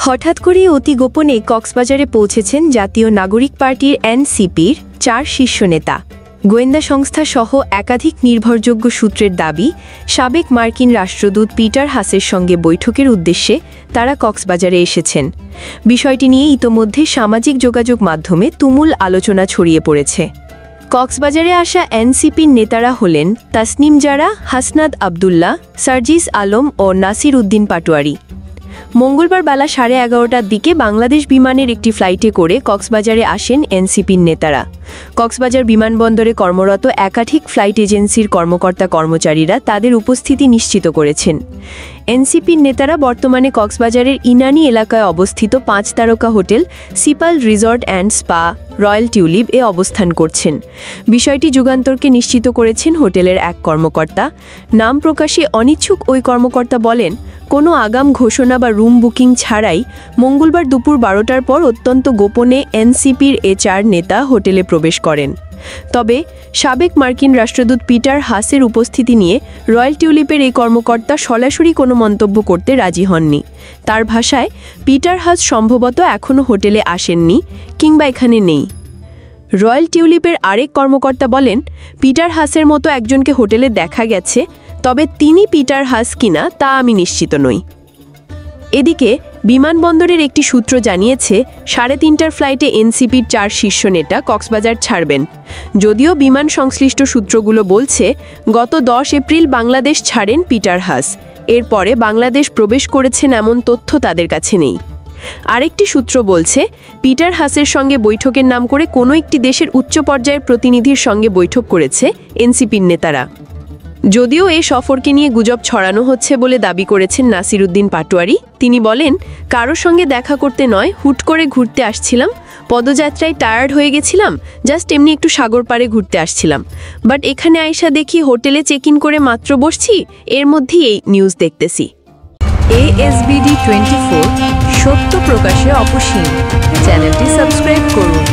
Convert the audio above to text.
হঠাৎ করে অতি গোপনে কক্সবাজারে পৌঁছেছেন জাতীয় নাগরিক পার্টির এনসিপির 4 শীর্ষ নেতা। গোয়েন্দা সংস্থা সহ একাধিক নির্ভরযোগ্য সূত্রের দাবি, সাবেক মার্কিন রাষ্ট্রদূত পিটার হাসের সঙ্গে বৈঠকের উদ্দেশ্যে তারা কক্সবাজারে এসেছেন। বিষয়টি নিয়ে ইতোমধ্যে সামাজিক যোগাযোগ মাধ্যমে তুমুল আলোচনা ছড়িয়ে পড়েছে। কক্সবাজারে আসা এনসিপির নেতারা হলেন তাসনিম জারা, হাসনাত আবদুল্লাহ, সার্জিস আলম ও নাসির উদ্দিন পাটোয়ারি। মঙ্গলবার বেলা 11:30টার দিকে বাংলাদেশ বিমানের একটি ফ্লাইটে করে কক্সবাজারে আসেন এনসিপির নেতারা। কক্সবাজার বিমানবন্দরে কর্মরত একাধিক ফ্লাইট এজেন্সির কর্মকর্তা-কর্মচারীরা তাদের উপস্থিতি নিশ্চিত করেছেন। এনসিপির নেতারা বর্তমানে কক্সবাজারের ইনানি এলাকায় অবস্থিত 5 তারকা hotel Sea Pearl resort and spa Royal Tulip এ অবস্থান করছেন। বিষয়টি যুগান্তরকে নিশ্চিত করেছেন হোটেলের এক কর্মকর্তা। নাম প্রকাশে অনিচ্ছুক ওই কর্মকর্তা বলেন, কোনো আগাম ঘোষণা বা রুম বুকিং ছাড়াই মঙ্গলবার দুপুর 12টার পর অত্যন্ত গোপনে এনসিপির এ 4 নেতা হোটেলে প্রবেশ করেন। তবে সাবেক মার্কিন রাষ্ট্রদূত পিটার হাসের উপস্থিতি নিয়ে রয়্যাল টিউলিপের এই কর্মকর্তা সরাসরি কোনো মন্তব্য করতে রাজি হননি। তার ভাষায়, পিটার হাস সম্ভবত এখনও হোটেলে আসেননি কিংবা এখানে নেই। রয়্যাল টিউলিপের আরেক কর্মকর্তা বলেন, পিটার হাসের মতো একজনকে হোটেলে দেখা গেছে, তবে তিনি পিটার হাস কিনা তা আমি নিশ্চিত নই। এদিকে বিমানবন্দরের একটি সূত্র জানিয়েছে, 3:30টার ফ্লাইটে এনসিপির 4 শীর্ষ নেতা কক্সবাজার ছাড়বেন। যদিও বিমান সংশ্লিষ্ট সূত্রগুলো বলছে, গত 10 এপ্রিল বাংলাদেশ ছাড়েন পিটার হাস। এরপরে বাংলাদেশ প্রবেশ করেছেন এমন তথ্য তাদের কাছে নেই। আরেকটি সূত্র বলছে, পিটার হাসের সঙ্গে বৈঠকের নাম করে কোনো একটি দেশের উচ্চ পর্যায়ের প্রতিনিধির সঙ্গে বৈঠক করেছে এনসিপির নেতারা। যদিও এই সফরকে নিয়ে গুজব ছড়ানো হচ্ছে বলে দাবি করেছেন নাসির উদ্দিন পাটোয়ারি। তিনি বলেন, কারোর সঙ্গে দেখা করতে নয়, হুট করে ঘুরতে আসছিলাম। পদযাত্রায় টায়ার্ড হয়ে গেছিলাম, জাস্ট এমনি একটু সাগর পাড়ে ঘুরতে আসছিলাম। বাট এখানে আইসা দেখি হোটেলে চেক ইন করে মাত্র বসছি, এর মধ্যেই এই নিউজ দেখতেছি। ASBD24, সত্য প্রকাশে অপসীম। চ্যানেলটি সাবস্ক্রাইব করুন।